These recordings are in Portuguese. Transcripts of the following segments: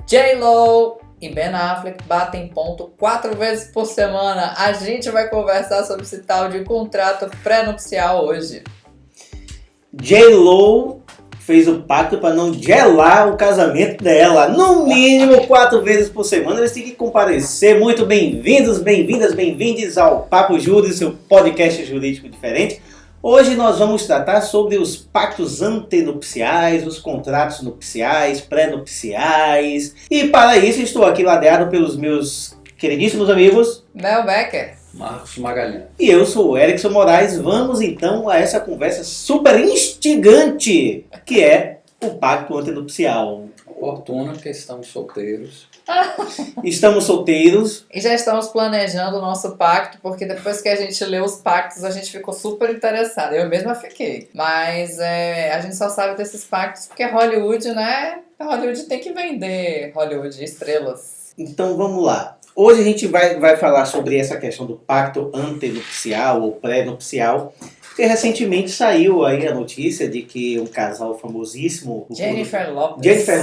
J.Lo e Ben Affleck batem ponto 4 vezes por semana. A gente vai conversar sobre esse tal de contrato pré-nupcial hoje. J.Lo fez o pacto para não gelar o casamento dela. No mínimo 4 vezes por semana. Eles têm que comparecer. Muito bem-vindos, bem-vindas, bem-vindes ao Papo Jurídico, seu podcast jurídico diferente. Hoje nós vamos tratar sobre os pactos antenupciais, os contratos nupciais, pré-nupciais. E para isso estou aqui ladeado pelos meus queridíssimos amigos Mel Becker, Marcos Magalhães. E eu sou o Erickson Moraes. Vamos então a essa conversa super instigante, que é o pacto antenupcial. Oportuna, porque estamos solteiros. Estamos solteiros. e já estamos planejando o nosso pacto, porque depois que a gente leu os pactos, a gente ficou super interessado. Eu mesma fiquei. Mas a gente só sabe desses pactos porque Hollywood, né? Hollywood tem que vender Hollywood, estrelas. Então vamos lá. Hoje a gente vai falar sobre essa questão do pacto antenupcial ou pré-nupcial, porque recentemente saiu aí a notícia de que um casal famosíssimo, Jennifer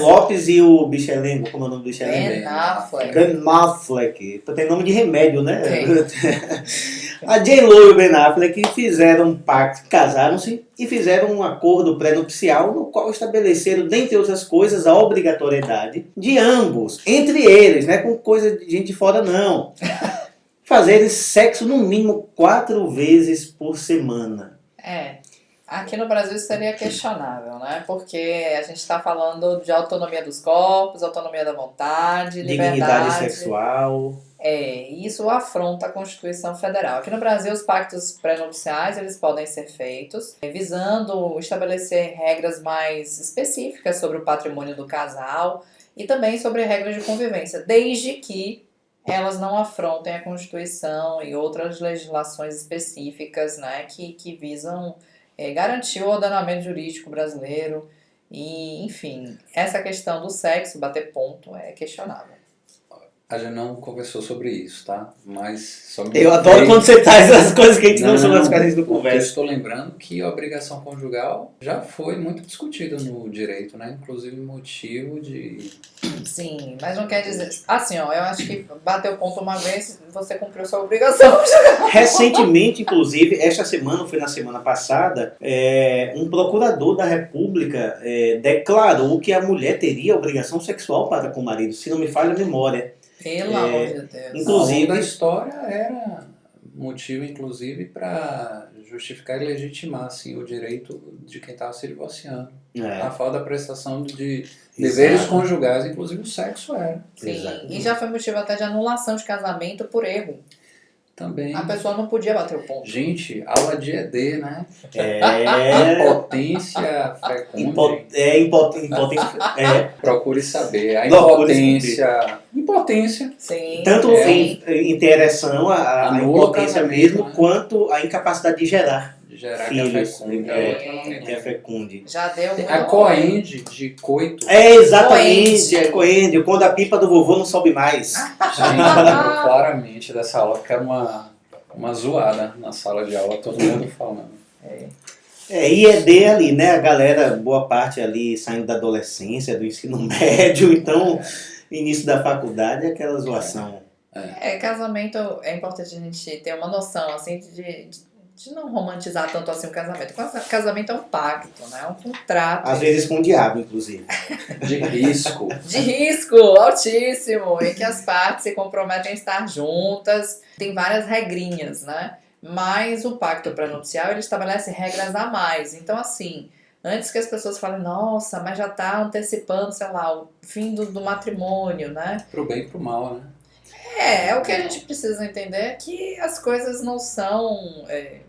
Lopez e o bichelengo, como é o nome do bichelengo? Ben Affleck. Ben Affleck. Tem nome de remédio, né? Tem. A J.Lo e o Ben Affleck fizeram um pacto, casaram-se e fizeram um acordo pré-nupcial no qual estabeleceram, dentre outras coisas, a obrigatoriedade de ambos, entre eles, não é com coisa de gente de fora não, fazerem sexo no mínimo 4 vezes por semana. Aqui no Brasil isso seria questionável, né? Porque a gente está falando de autonomia dos corpos, autonomia da vontade, Dignidade liberdade sexual. Isso afronta a Constituição Federal. Aqui no Brasil, os pactos pré-nupciais eles podem ser feitos visando estabelecer regras mais específicas sobre o patrimônio do casal e também sobre regras de convivência, desde que elas não afrontem a Constituição e outras legislações específicas, né, que visam garantir o ordenamento jurídico brasileiro. E, enfim, essa questão do sexo, bater ponto, é questionável. A gente não conversou sobre isso, tá? Mas só Eu adoro quando você traz as coisas que a gente não são as coisas do Eu conversa. estou lembrando que a obrigação conjugal já foi muito discutida no direito, né? Inclusive motivo de... Sim, mas não quer dizer... Assim, ó, eu acho que bateu ponto uma vez, você cumpriu sua obrigação. Recentemente, inclusive, esta semana, foi na semana passada, um procurador da República declarou que a mulher teria obrigação sexual para com o marido, se não me falha a memória. Pelo amor de Deus. Inclusive- Ao longo da história era motivo, inclusive, para justificar e legitimar assim, o direito de quem estava se divorciando. A falta da prestação de deveres Exato. conjugais, inclusive o sexo era. Sim, Exato. e já foi motivo até de anulação de casamento por erro. Também. A pessoa não podia bater o ponto. Gente, aula de ED, né? É, Impotência fecunde. impotência. Procure saber. A Procure impotência. Sim. Tanto É. em ereção, a Anula o impotência casamento, mesmo, né? quanto a incapacidade de gerar De gerar filhos. que é fecunde. É, Outro nome. que é fecunde. Já deu muito. A coende de coito. Exatamente, Coende. coende, quando a pipa do vovô não sobe mais. Gente, lembro claramente dessa aula, que era uma zoada na sala de aula, todo mundo falando. IED ali, né? A galera, boa parte ali saindo da adolescência, do ensino médio, então início da faculdade é aquela zoação. Casamento, é importante a gente ter uma noção, assim, de não romantizar tanto assim o casamento. Casamento é um pacto, né? É um contrato. Às vezes com o diabo, inclusive. De risco. De risco altíssimo, em que as partes se comprometem a estar juntas. Tem várias regrinhas, né? Mas o pacto pré-nupcial, ele estabelece regras a mais. Então, assim, antes que as pessoas falem, nossa, mas já está antecipando, sei lá, o fim do matrimônio, né? Pro bem e pro mal, né? O que a gente precisa entender é que as coisas não são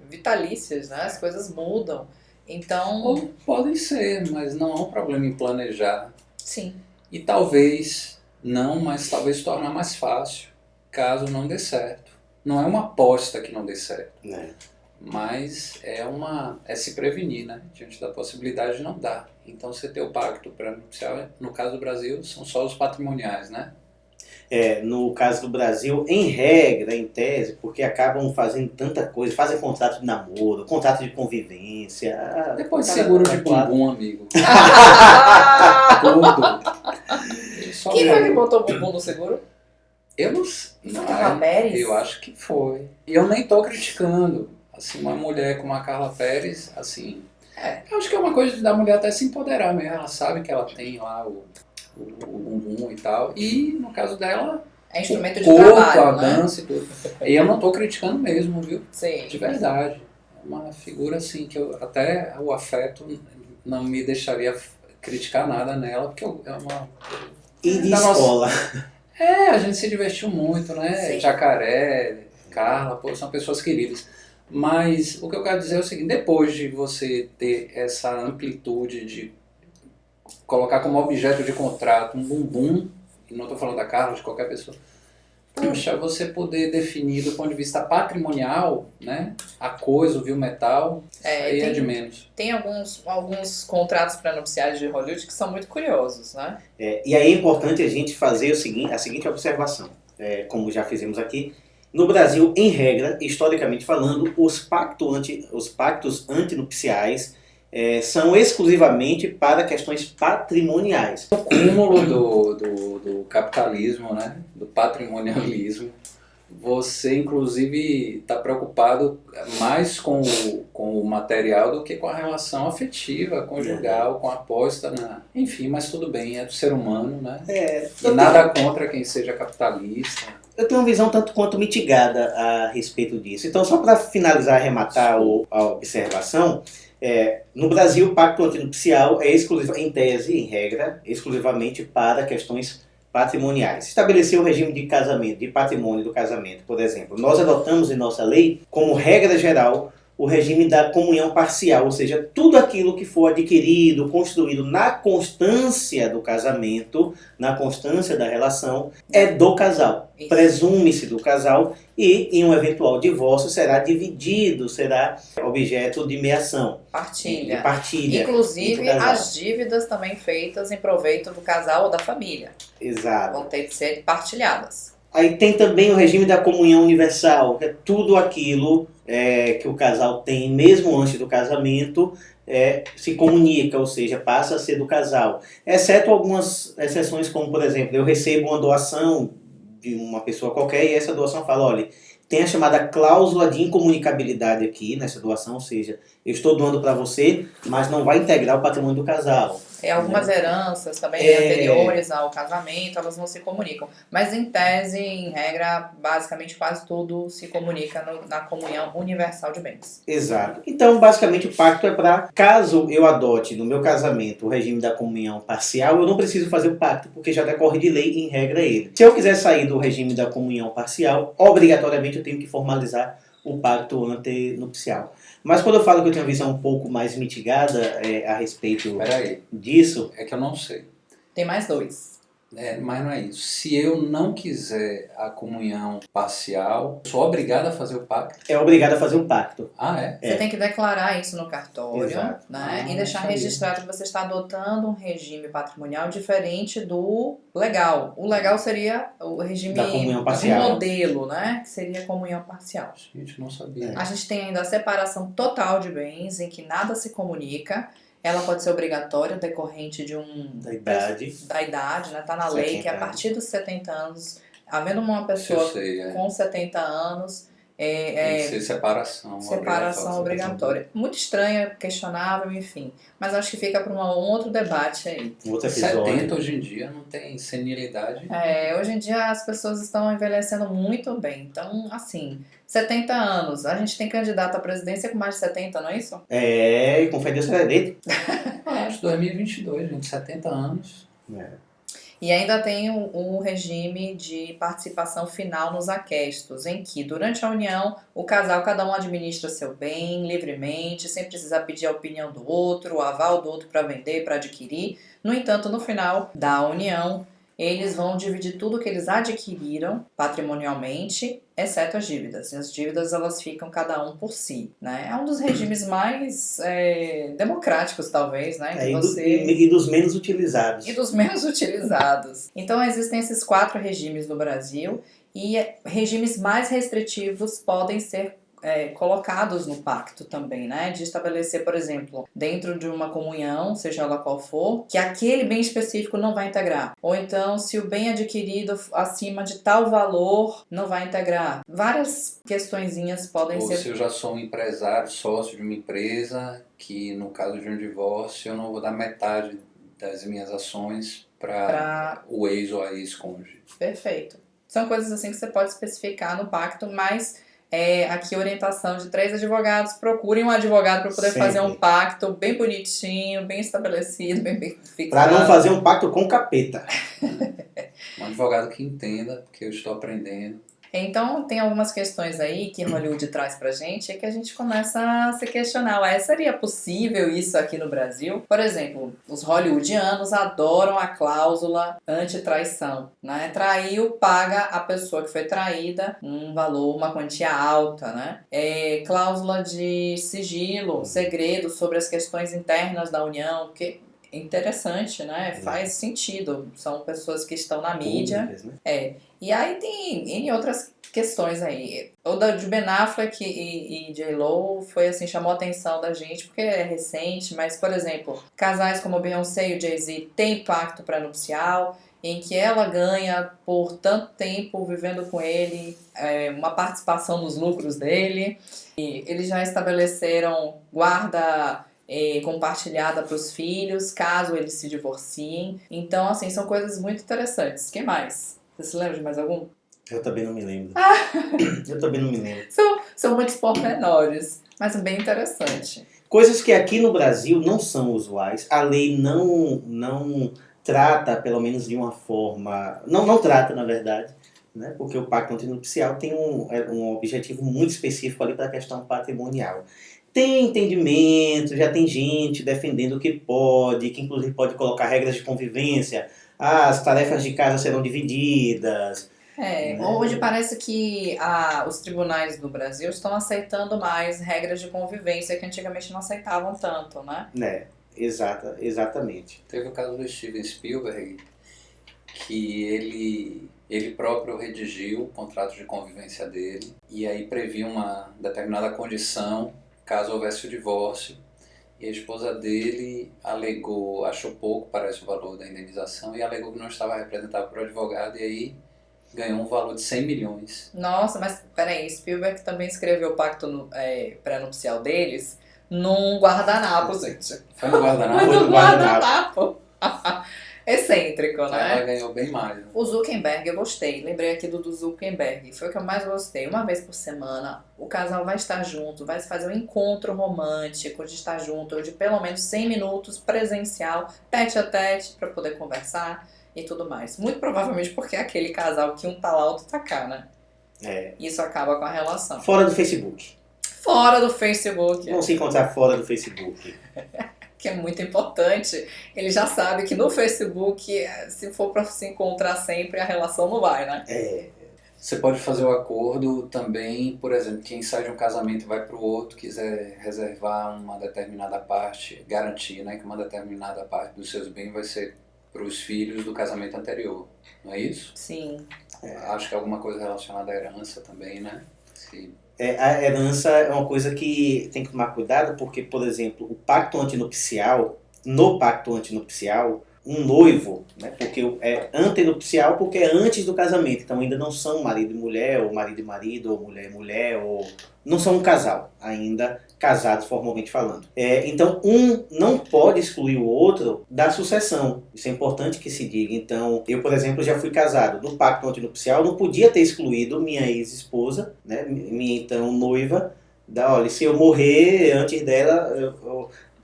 vitalícias, né? As coisas mudam. Então, Ou podem ser, mas não há um problema em planejar. sim. E talvez não, mas talvez tornar mais fácil, caso não dê certo. Não é uma aposta que não dê certo, Né? mas é se prevenir, né? Diante da possibilidade de não dar. Então você ter o pacto pré-nupcial, no caso do Brasil, são só os patrimoniais, né? No caso do Brasil, em regra, em tese, porque acabam fazendo tanta coisa, fazem contrato de namoro, contrato de convivência. Depois Cara, seguro de claro. bumbum, amigo. Tudo. Isso só Quem foi que botou o bumbum no seguro? Eu não Foi a Carla Pérez? Eu acho que foi. E eu nem tô criticando. Assim, uma mulher como a Carla Pérez, assim... Eu acho que é uma coisa da mulher até se empoderar mesmo. Ela sabe que ela tem lá o bumbum e tal. E, no caso dela... É instrumento o de corpo, trabalho, a né? dança e tudo. E eu não tô criticando mesmo, viu? Sim. De verdade. É uma figura, assim, que eu, até o afeto não me deixaria criticar nada nela, porque é uma... E de escola? A gente se divertiu muito, né? Sim. Jacaré, Carla, pô, são pessoas queridas. Mas o que eu quero dizer é o seguinte, depois de você ter essa amplitude de colocar como objeto de contrato um bumbum, e não estou falando da Carla, de qualquer pessoa, poxa, você poder definir do ponto de vista patrimonial, né, a coisa, o viu metal, aí é de menos. Tem alguns contratos pré-nupciais de Hollywood que são muito curiosos, né? E aí é importante a gente fazer a seguinte observação, como já fizemos aqui. No Brasil, em regra, historicamente falando, os pactos antinupciais são exclusivamente para questões patrimoniais. O cúmulo do capitalismo, né, do patrimonialismo, você inclusive está preocupado mais com o material do que com a relação afetiva, conjugal, com a aposta na... Enfim, mas tudo bem, é do ser humano, né? E nada contra quem seja capitalista. Eu tenho uma visão tanto quanto mitigada a respeito disso. Então, só para finalizar, arrematar a observação, no Brasil, o pacto antinupcial é exclusivo, em tese, em regra, exclusivamente para questões patrimoniais. Estabelecer o regime de casamento, de patrimônio do casamento, por exemplo. Nós adotamos em nossa lei, como regra geral, o regime da comunhão parcial, ou seja, tudo aquilo que for adquirido, construído na constância do casamento, na constância da relação, é do casal. Presume-se do casal e, em um eventual divórcio, será dividido, será objeto de meação. Partilha. De partilha. Inclusive, as dívidas também feitas em proveito do casal ou da família. Exato. Vão ter que ser partilhadas. Aí tem também o regime da comunhão universal, que é tudo aquilo que o casal tem, mesmo antes do casamento, se comunica, ou seja, passa a ser do casal. Exceto algumas exceções, como, por exemplo, eu recebo uma doação de uma pessoa qualquer e essa doação fala, olha, tem a chamada cláusula de incomunicabilidade aqui nessa doação, ou seja, eu estou doando para você, mas não vai integrar o patrimônio do casal. Algumas heranças também anteriores ao casamento, elas não se comunicam. Mas em tese, em regra, basicamente quase tudo se comunica na comunhão universal de bens. Exato. Então, basicamente, o pacto é para, caso eu adote no meu casamento o regime da comunhão parcial, eu não preciso fazer o pacto, porque já decorre de lei, em regra, ele. Se eu quiser sair do regime da comunhão parcial, obrigatoriamente eu tenho que formalizar o pacto antenupcial. Mas quando eu falo que eu tenho uma visão um pouco mais mitigada a respeito disso... É que eu não sei. Tem mais dois. Mas não é isso. Se eu não quiser a comunhão parcial, sou obrigado a fazer o pacto? É obrigado a fazer um pacto. Você tem que declarar isso no cartório, né? E deixar sabia. Registrado que você está adotando um regime patrimonial diferente do legal. O legal seria o regime da comunhão parcial. modelo, né? Que seria a comunhão parcial. Gente, não sabia. A gente tem ainda a separação total de bens, em que nada se comunica. Ela pode ser obrigatória, decorrente de da idade, né? Está na lei que a partir dos 70 anos, havendo uma pessoa com 70 anos, tem que ser separação obrigatória. Muito estranha, questionável, enfim. Mas acho que fica para um outro debate aí. Outro episódio. 70 hoje em dia não tem senilidade. Hoje em dia as pessoas estão envelhecendo muito bem. Então, assim, 70 anos. A gente tem candidato à presidência com mais de 70, não é isso? E com fé Deus será eleito. Acho 2022, gente, 70 anos. E ainda tem o regime de participação final nos aquestos, em que, durante a união, o casal, cada um administra seu bem livremente, sem precisar pedir a opinião do outro, o aval do outro para vender, para adquirir. No entanto, no final da união, eles vão dividir tudo que eles adquiriram patrimonialmente, exceto as dívidas. E as dívidas, elas ficam cada um por si, né? É um dos regimes mais democráticos, talvez, né? E dos menos utilizados. E dos menos utilizados. Então, existem esses 4 regimes no Brasil e regimes mais restritivos podem ser colocados no pacto também, né? De estabelecer, por exemplo, dentro de uma comunhão, seja ela qual for, que aquele bem específico não vai integrar. Ou então, se o bem adquirido acima de tal valor não vai integrar. Várias questõezinhas podem Ou ser... se eu já sou um empresário, sócio de uma empresa, que no caso de um divórcio eu não vou dar metade das minhas ações para o ex ou a ex-cônjuge. Perfeito. São coisas assim que você pode especificar no pacto, mas aqui a orientação de 3 advogados, procurem um advogado para poder fazer um pacto bem bonitinho, bem estabelecido, bem fixado. Para não fazer um pacto com capeta. Um advogado que entenda, porque eu estou aprendendo. Então, tem algumas questões aí que Hollywood traz pra gente e que a gente começa a se questionar. Seria possível isso aqui no Brasil? Por exemplo, os hollywoodianos adoram a cláusula anti-traição, né? Traiu, paga a pessoa que foi traída um valor, uma quantia alta, né? Cláusula de sigilo, segredo sobre as questões internas da união, porque é interessante, né? Faz sentido. São pessoas que estão na mídia. Públicas, né? E aí tem N outras questões aí. O de Ben Affleck e J.Lo foi assim, chamou a atenção da gente, porque é recente, mas, por exemplo, casais como Beyoncé e o Jay-Z têm pacto pré-nupcial, em que ela ganha por tanto tempo vivendo com ele, uma participação nos lucros dele. E eles já estabeleceram guarda compartilhada para os filhos, caso eles se divorciem. Então, assim, são coisas muito interessantes. O que mais? Você se lembra de mais algum? Eu também não me lembro. Eu também não me lembro. São muitos pormenores, mas bem interessante. Coisas que aqui no Brasil não são usuais. A lei não trata, pelo menos de uma forma... Não trata, na verdade, né? Porque o pacto antinupcial tem um objetivo muito específico ali para a questão patrimonial. Tem entendimento, já tem gente defendendo que inclusive pode colocar regras de convivência. As tarefas de casa serão divididas. Hoje parece que os tribunais do Brasil estão aceitando mais regras de convivência que antigamente não aceitavam tanto, né? Exatamente. Teve o caso do Steven Spielberg, que ele próprio redigiu o contrato de convivência dele e aí previa uma determinada condição caso houvesse o divórcio. E a esposa dele alegou, achou pouco, parece o valor da indenização, e alegou que não estava representado por advogado, e aí ganhou um valor de 100 milhões. Nossa, mas peraí, Spielberg também escreveu o pacto pré-nupcial deles num guardanapo, gente. Foi no guardanapo? Foi no guardanapo. Excêntrico, né? Ela ganhou bem mais. Né? O Zuckerberg, eu gostei. Lembrei aqui do Zuckerberg. Foi o que eu mais gostei. Uma vez por semana, o casal vai estar junto, vai fazer um encontro romântico de estar junto, de pelo menos 100 minutos presencial, tete a tete, para poder conversar e tudo mais. Muito provavelmente porque é aquele casal que um tá lá, outro tá cá, né? Isso acaba com a relação. Fora do Facebook. Fora do Facebook. Vamos se encontrar fora do Facebook. Que é muito importante. Ele já sabe que no Facebook, se for para se encontrar sempre, a relação não vai, né? Você pode fazer o acordo também, por exemplo, quem sai de um casamento e vai para o outro, quiser reservar uma determinada parte, garantir, né, que uma determinada parte dos seus bens vai ser para os filhos do casamento anterior, não é isso? Sim. Acho que é alguma coisa relacionada à herança também, né? A herança é uma coisa que tem que tomar cuidado, porque, por exemplo, no pacto antinupcial, um noivo, né, porque é antenupcial porque é antes do casamento, então ainda não são marido e mulher, ou marido e marido, ou mulher e mulher, ou não são um casal, ainda casados formalmente falando. Então um não pode excluir o outro da sucessão, isso é importante que se diga. Então eu, por exemplo, já fui casado, no pacto antinupcial não podia ter excluído minha ex-esposa, né, minha então noiva, olha, se eu morrer antes dela,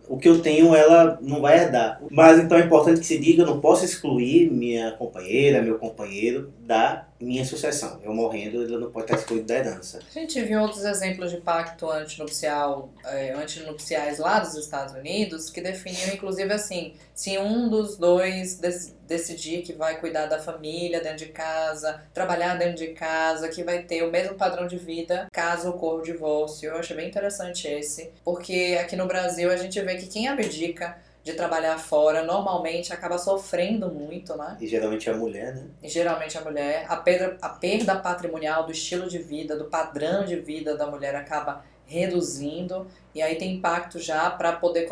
o que eu tenho ela não vai herdar. Mas então é importante que se diga, eu não posso excluir minha companheira, meu companheiro da minha sucessão. Eu morrendo, ele não pode estar excluído da herança. A gente viu outros exemplos de pacto antinupciais lá dos Estados Unidos que definiam, inclusive, assim, se um dos dois decidir que vai cuidar da família dentro de casa, trabalhar dentro de casa, que vai ter o mesmo padrão de vida caso ocorra o divórcio. Eu achei bem interessante esse, porque aqui no Brasil a gente vê que quem abdica de trabalhar fora, normalmente acaba sofrendo muito, né? E geralmente é a mulher, né? E geralmente a mulher, a perda patrimonial do estilo de vida, do padrão de vida da mulher acaba reduzindo, e aí tem impacto já para poder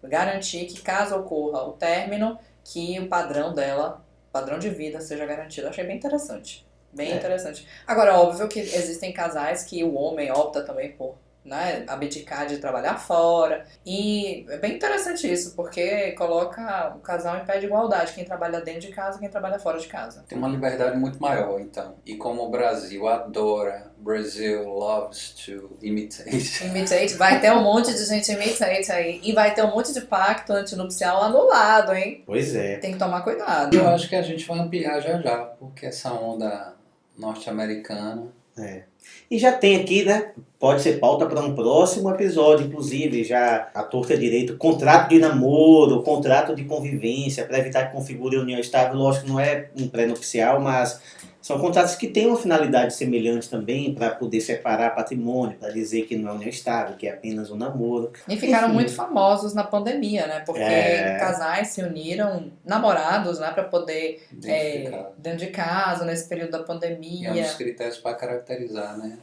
garantir que caso ocorra o término, que o padrão dela, padrão de vida seja garantido. Achei bem interessante. Bem interessante. Agora, óbvio que existem casais que o homem opta também por, né, abdicar de trabalhar fora. E é bem interessante isso, porque coloca o casal em pé de igualdade. Quem trabalha dentro de casa e quem trabalha fora de casa. Tem uma liberdade muito maior, então. E como o Brasil adora, Brazil loves to imitate. Imitate, vai ter um monte de gente imitate aí. E vai ter um monte de pacto antinupcial anulado, hein? Pois é. Tem que tomar cuidado. Eu acho que a gente vai ampliar já já, porque essa onda norte-americana. E já tem aqui, né? Pode ser pauta para um próximo episódio, inclusive, já a torta direito, contrato de namoro, contrato de convivência, para evitar que configure união estável. Lógico, não é um pré-nupcial, mas são contratos que têm uma finalidade semelhante também, para poder separar patrimônio, para dizer que não é união estável, que é apenas um namoro. E ficaram Enfim. muito famosos na pandemia, né? Porque casais se uniram, namorados, né? Para poder, dentro de casa, nesse período da pandemia. E é um dos critérios para caracterizar, né?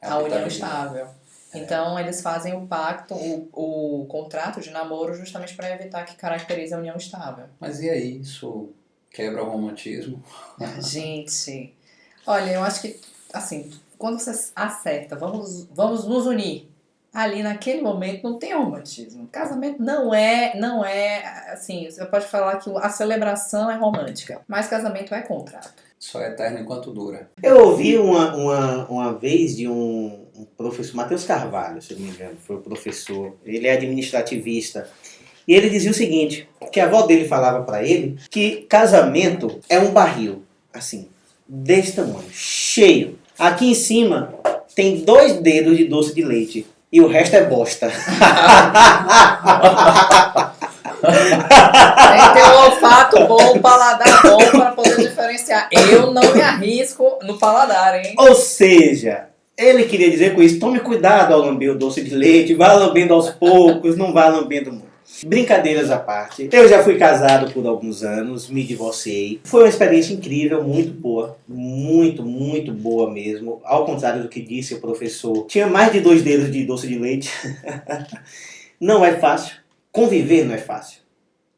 A união estável. Então, eles fazem o pacto, o contrato de namoro, justamente para evitar que caracterize a união estável. Mas e aí, isso quebra o romantismo? Gente, olha, eu acho que, assim, quando você acerta, vamos nos unir. Ali naquele momento não tem romantismo. Casamento não é, assim, você pode falar que a celebração é romântica, mas casamento é contrato. Só é eterno enquanto dura. Eu ouvi uma vez de um professor, Matheus Carvalho, se não me engano, foi o professor, ele é administrativista, e ele dizia o seguinte, que a avó dele falava para ele que casamento é um barril, assim, desse tamanho, cheio. Aqui em cima tem 2 dedos de doce de leite e o resto é bosta. Tem que ter um olfato bom, um paladar bom para poder diferenciar. Eu não me arrisco no paladar, hein? Ou seja, ele queria dizer com isso, tome cuidado ao lamber o doce de leite, vá lambendo aos poucos, não vá lambendo muito. Brincadeiras à parte, eu já fui casado por alguns anos, me divorciei. Foi uma experiência incrível, muito boa, muito, muito boa mesmo. Ao contrário do que disse o professor, tinha mais de 2 dedos de doce de leite. Não é fácil, conviver não é fácil,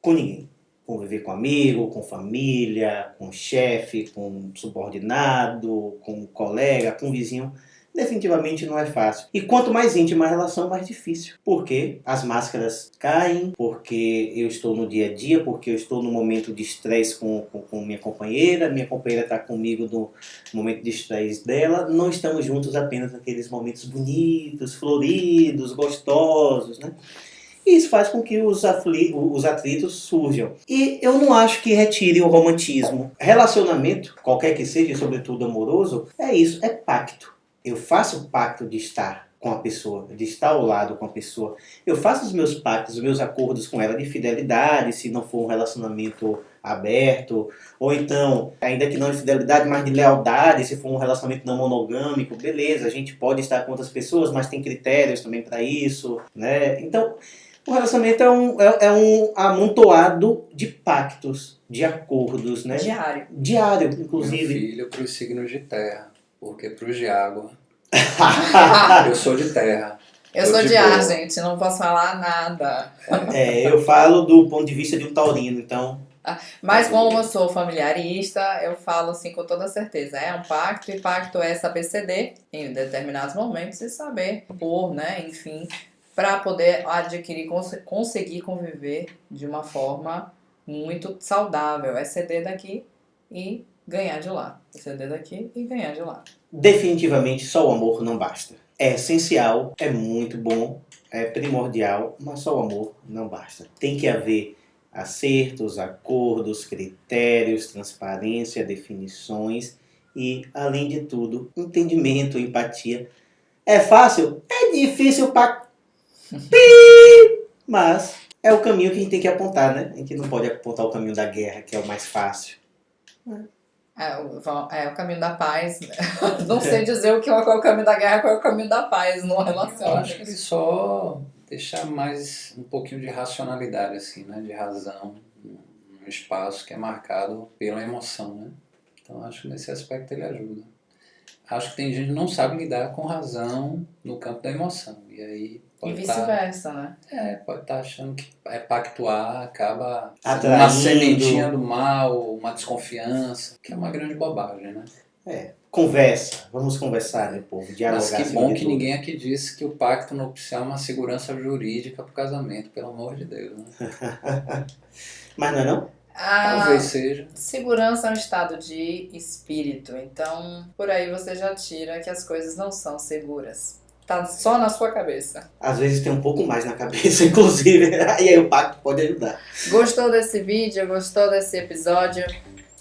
com ninguém. Conviver com amigo, com família, com chefe, com subordinado, com colega, com vizinho. Definitivamente não é fácil. E quanto mais íntima a relação, mais difícil. Porque as máscaras caem, porque eu estou no dia a dia, porque eu estou no momento de estresse com minha companheira está comigo no momento de estresse dela. Não estamos juntos apenas naqueles momentos bonitos, floridos, gostosos, né? E isso faz com que os atritos surjam. E eu não acho que retire o romantismo. Relacionamento, qualquer que seja, sobretudo amoroso, é isso, é pacto. Eu faço o pacto de estar com a pessoa, de estar ao lado com a pessoa. Eu faço os meus pactos, os meus acordos com ela de fidelidade, se não for um relacionamento aberto, ou então, ainda que não de fidelidade, mas de lealdade, se for um relacionamento não monogâmico, beleza, a gente pode estar com outras pessoas, mas tem critérios também para isso, né? Então, o relacionamento é um amontoado de pactos, de acordos, né? Diário, inclusive. Meu filho para os signos de terra, porque para os de água. Eu sou de terra. Eu sou de ar, gente, não posso falar nada. Eu falo do ponto de vista de um taurino, então... Mas como eu sou familiarista, eu falo assim com toda certeza. É um pacto, e pacto é saber ceder em determinados momentos e saber pôr, né, enfim, para poder adquirir, conseguir conviver de uma forma muito saudável. É ceder daqui e ganhar de lá. É ceder daqui e ganhar de lá. Definitivamente só o amor não basta. É essencial, é muito bom, é primordial, mas só o amor não basta. Tem que haver acertos, acordos, critérios, transparência, definições e, além de tudo, entendimento, empatia. É fácil? É difícil pra... Mas é o caminho que a gente tem que apontar, né? A gente não pode apontar o caminho da guerra, que é o mais fácil. É o caminho da paz. Não sei dizer qual é o caminho da guerra, qual é o caminho da paz numa relação. Eu acho que ele só deixar mais um pouquinho de racionalidade, assim, né? De razão, num espaço que é marcado pela emoção, né? Então acho que nesse aspecto ele ajuda. Acho que tem gente que não sabe lidar com razão no campo da emoção. E aí E pode vice-versa, né? pode estar achando que é pactuar, acaba sendo Atraindo. uma sementinha do mal, uma desconfiança, que é uma grande bobagem, né? Conversa. Vamos conversar, né, povo? Dialogar. Mas que acima bom de que tudo. ninguém aqui disse que o pacto nupcial é uma segurança jurídica para o casamento, pelo amor de Deus, né? Mas não é não? Talvez seja. Segurança é um estado de espírito, então por aí você já tira que as coisas não são seguras. Tá só na sua cabeça. Às vezes tem um pouco mais na cabeça, inclusive. E aí o pacto pode ajudar. Gostou desse vídeo? Gostou desse episódio?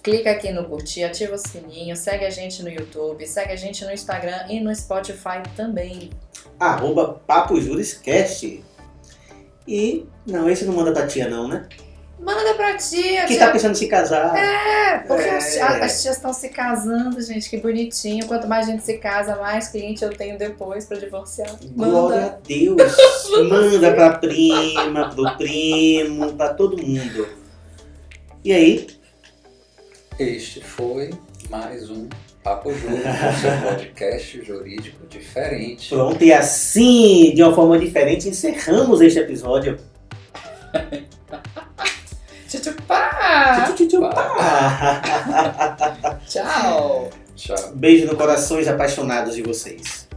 Clica aqui no curtir, ativa o sininho, segue a gente no YouTube, segue a gente no Instagram e no Spotify também. @PapoJurisCast. E, não, esse não manda pra tia não, né? Manda pra tia, Que tia. tá pensando em se casar. Porque as tias estão se casando, gente, que bonitinho. Quanto mais gente se casa, mais cliente eu tenho depois pra divorciar. Glória a Deus. Manda pra prima, pro primo, pra todo mundo. E aí? Este foi mais um Papo Jurídico, seu podcast jurídico diferente. Pronto, e assim, de uma forma diferente, encerramos este episódio. Tchutchupá! Tchau. Tchau! Tchau. Beijo no corações apaixonados de vocês.